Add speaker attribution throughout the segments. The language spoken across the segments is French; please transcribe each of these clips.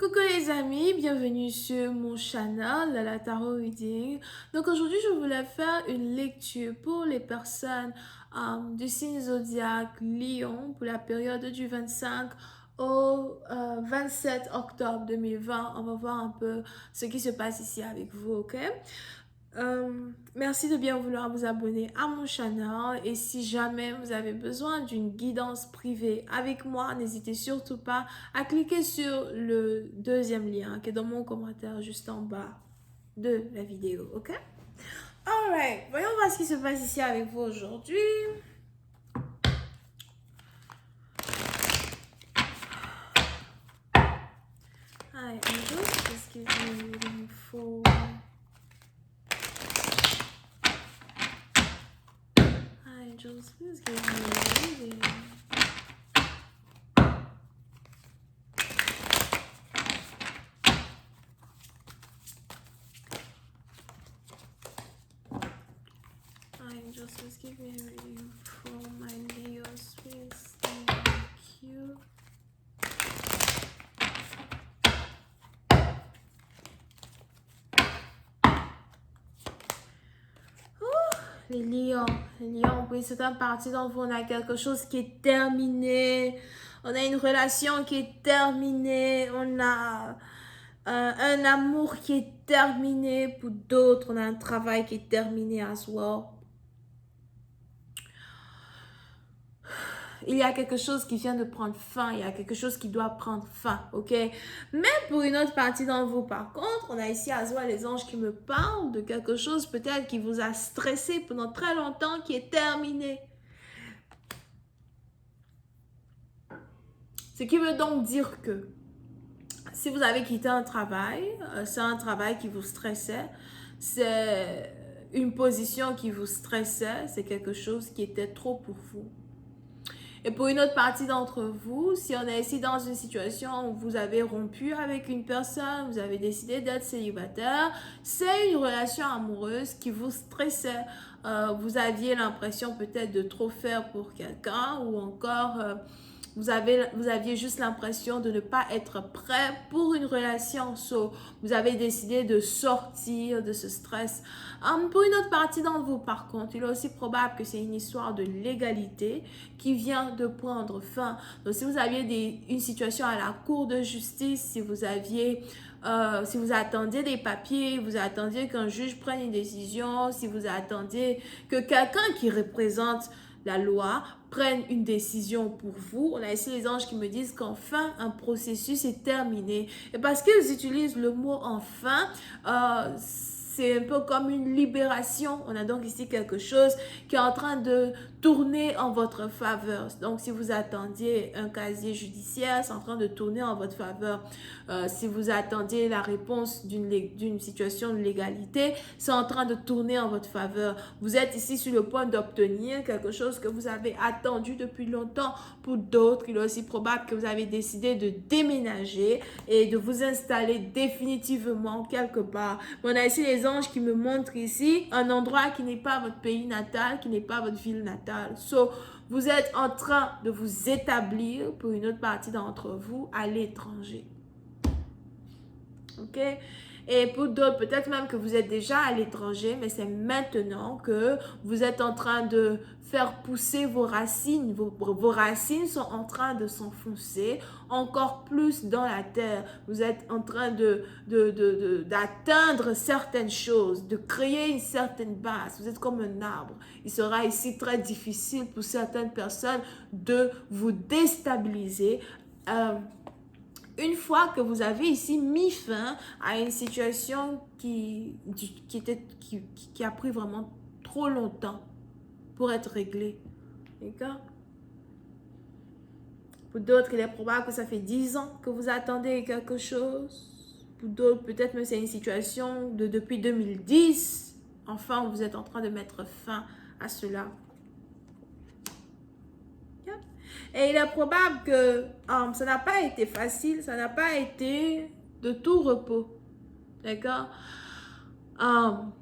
Speaker 1: Coucou les amis, bienvenue sur mon channel, la Tarot Reading. Donc aujourd'hui, je voulais faire une lecture pour les personnes du signe zodiaque Lion pour la période du 25 au 27 octobre 2020. On va voir un peu ce qui se passe ici avec vous, ok? Merci de bien vouloir vous abonner à mon channel et si jamais vous avez besoin d'une guidance privée avec moi, n'hésitez surtout pas à cliquer sur le deuxième lien qui est dans mon commentaire juste en bas de la vidéo, ok? Alright, voyons voir ce qui se passe ici avec vous aujourd'hui. Hi, angels, just give me a reading for... Hi, angels, please give me a reading. Angels, please give me a reading for my Leos, please. Thank you. Les lions, oui, c'est un parti d'entre vous, on a quelque chose qui est terminé, on a une relation qui est terminée, on a un amour qui est terminé, pour d'autres, on a un travail qui est terminé à soi. Il y a quelque chose qui vient de prendre fin, il y a quelque chose qui doit prendre fin, ok? Mais pour une autre partie d'entre vous, par contre, on a ici à soi les anges qui me parlent de quelque chose peut-être qui vous a stressé pendant très longtemps, qui est terminé. Ce qui veut donc dire que si vous avez quitté un travail, c'est un travail qui vous stressait, c'est une position qui vous stressait, c'est quelque chose qui était trop pour vous. Et pour une autre partie d'entre vous, si on est ici dans une situation où vous avez rompu avec une personne, vous avez décidé d'être célibataire, c'est une relation amoureuse qui vous stressait. Vous aviez l'impression peut-être de trop faire pour quelqu'un ou encore vous aviez juste l'impression de ne pas être prêt pour une relation. So, vous avez décidé de sortir de ce stress. Pour une autre partie d'entre vous, par contre, il est aussi probable que c'est une histoire de légalité qui vient de prendre fin. Donc, si vous aviez une situation à la cour de justice, si vous attendiez des papiers, vous attendiez qu'un juge prenne une décision, si vous attendiez que quelqu'un qui représente la loi prenne une décision pour vous. On a ici les anges qui me disent qu'enfin un processus est terminé. Et parce qu'ils utilisent le mot enfin, c'est un peu comme une libération. On a donc ici quelque chose qui est en train de tourner en votre faveur. Donc, si vous attendiez un casier judiciaire, c'est en train de tourner en votre faveur. Si vous attendiez la réponse d'une situation de légalité, c'est en train de tourner en votre faveur. Vous êtes ici sur le point d'obtenir quelque chose que vous avez attendu depuis longtemps. Pour d'autres, il est aussi probable que vous avez décidé de déménager et de vous installer définitivement quelque part. On a ici les anges qui me montrent ici un endroit qui n'est pas votre pays natal, qui n'est pas votre ville natale. So, vous êtes en train de vous établir pour une autre partie d'entre vous à l'étranger. Ok? Et pour d'autres, peut-être même que vous êtes déjà à l'étranger, mais c'est maintenant que vous êtes en train de faire pousser vos racines. Vos racines sont en train de s'enfoncer encore plus dans la terre. Vous êtes en train d'atteindre certaines choses, de créer une certaine base. Vous êtes comme un arbre. Il sera ici très difficile pour certaines personnes de vous déstabiliser. Une fois que vous avez ici mis fin à une situation qui a pris vraiment trop longtemps pour être réglée. D'accord? Pour d'autres, il est probable que ça fait 10 ans que vous attendez quelque chose. Pour d'autres, peut-être même c'est une situation depuis 2010. Enfin, vous êtes en train de mettre fin à cela. Et il est probable que ça n'a pas été facile, ça n'a pas été de tout repos. D'accord?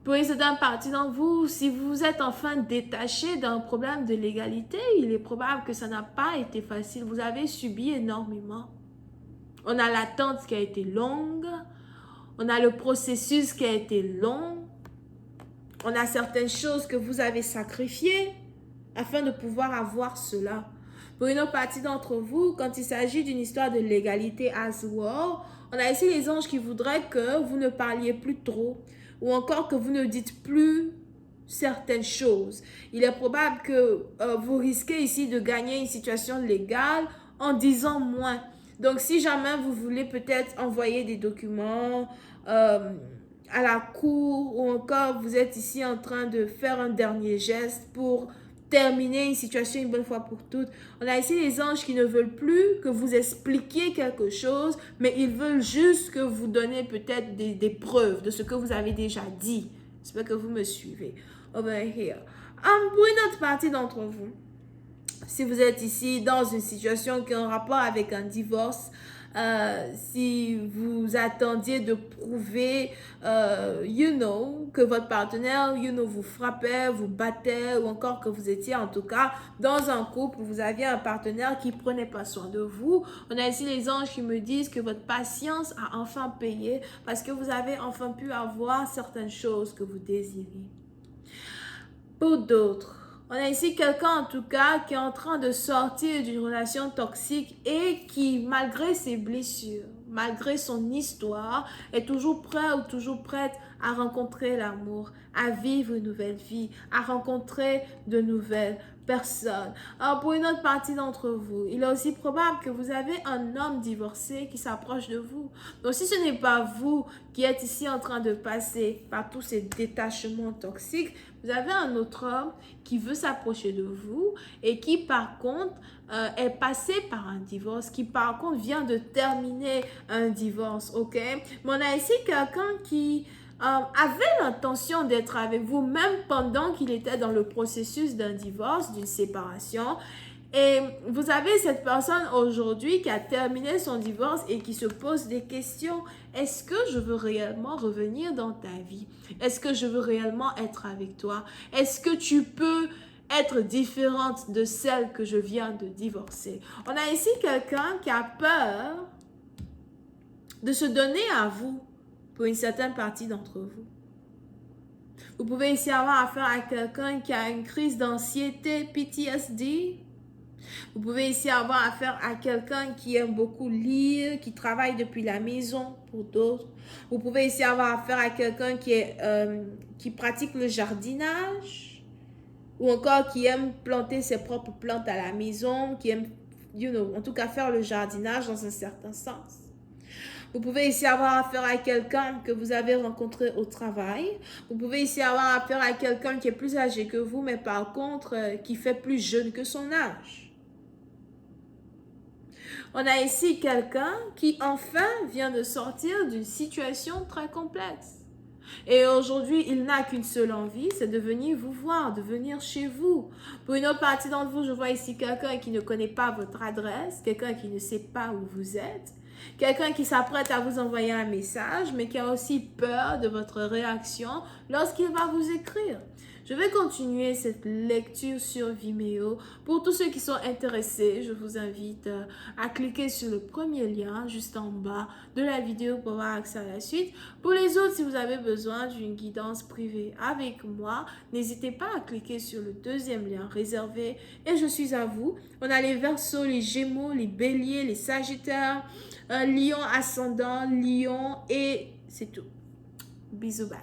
Speaker 1: Pour une certaine partie d'entre vous, si vous êtes enfin détaché d'un problème de légalité, il est probable que ça n'a pas été facile. Vous avez subi énormément. On a l'attente qui a été longue. On a le processus qui a été long. On a certaines choses que vous avez sacrifiées afin de pouvoir avoir cela. Pour une autre partie d'entre vous, quand il s'agit d'une histoire de légalité as well, on a ici les anges qui voudraient que vous ne parliez plus trop ou encore que vous ne dites plus certaines choses. Il est probable que vous risquez ici de gagner une situation légale en disant moins. Donc, si jamais vous voulez peut-être envoyer des documents à la cour ou encore vous êtes ici en train de faire un dernier geste pour terminer une situation une bonne fois pour toutes. On a ici les anges qui ne veulent plus que vous expliquiez quelque chose, mais ils veulent juste que vous donniez peut-être des preuves de ce que vous avez déjà dit. J'espère que vous me suivez. Over here. Pour une autre partie d'entre vous, si vous êtes ici dans une situation qui a un rapport avec un divorce, si vous attendiez de prouver, que votre partenaire, vous frappait, vous battait, ou encore que vous étiez en tout cas dans un couple où vous aviez un partenaire qui prenait pas soin de vous. On a ici les anges qui me disent que votre patience a enfin payé parce que vous avez enfin pu avoir certaines choses que vous désirez. Pour d'autres, on a ici quelqu'un en tout cas qui est en train de sortir d'une relation toxique et qui, malgré ses blessures, malgré son histoire, est toujours prêt ou toujours prête à rencontrer l'amour, à vivre une nouvelle vie, à rencontrer de nouvelles personnes. Alors pour une autre partie d'entre vous, il est aussi probable que vous avez un homme divorcé qui s'approche de vous. Donc si ce n'est pas vous qui êtes ici en train de passer par tous ces détachements toxiques, vous avez un autre homme qui veut s'approcher de vous et qui par contre est passé par un divorce, qui par contre vient de terminer un divorce, ok? Mais on a ici quelqu'un qui avait l'intention d'être avec vous même pendant qu'il était dans le processus d'un divorce, d'une séparation. Et vous avez cette personne aujourd'hui qui a terminé son divorce et qui se pose des questions. Est-ce que je veux réellement revenir dans ta vie? Est-ce que je veux réellement être avec toi? Est-ce que tu peux être différente de celle que je viens de divorcer? On a ici quelqu'un qui a peur de se donner à vous pour une certaine partie d'entre vous. Vous pouvez ici avoir affaire à quelqu'un qui a une crise d'anxiété, PTSD. Vous pouvez ici avoir affaire à quelqu'un qui aime beaucoup lire, qui travaille depuis la maison pour d'autres. Vous pouvez ici avoir affaire à quelqu'un qui pratique le jardinage ou encore qui aime planter ses propres plantes à la maison, qui aime, en tout cas faire le jardinage dans un certain sens. Vous pouvez ici avoir affaire à quelqu'un que vous avez rencontré au travail. Vous pouvez ici avoir affaire à quelqu'un qui est plus âgé que vous, mais par contre, qui fait plus jeune que son âge. On a ici quelqu'un qui enfin vient de sortir d'une situation très complexe. Et aujourd'hui, il n'a qu'une seule envie, c'est de venir vous voir, de venir chez vous. Pour une autre partie d'entre vous, je vois ici quelqu'un qui ne connaît pas votre adresse, quelqu'un qui ne sait pas où vous êtes, quelqu'un qui s'apprête à vous envoyer un message, mais qui a aussi peur de votre réaction lorsqu'il va vous écrire. Je vais continuer cette lecture sur Vimeo. Pour tous ceux qui sont intéressés, je vous invite à cliquer sur le premier lien juste en bas de la vidéo pour avoir accès à la suite. Pour les autres, si vous avez besoin d'une guidance privée avec moi, n'hésitez pas à cliquer sur le deuxième lien réservé et je suis à vous. On a les Verseaux, les Gémeaux, les Béliers, les Sagittaires, Lion ascendant, Lion et c'est tout. Bisous, bye.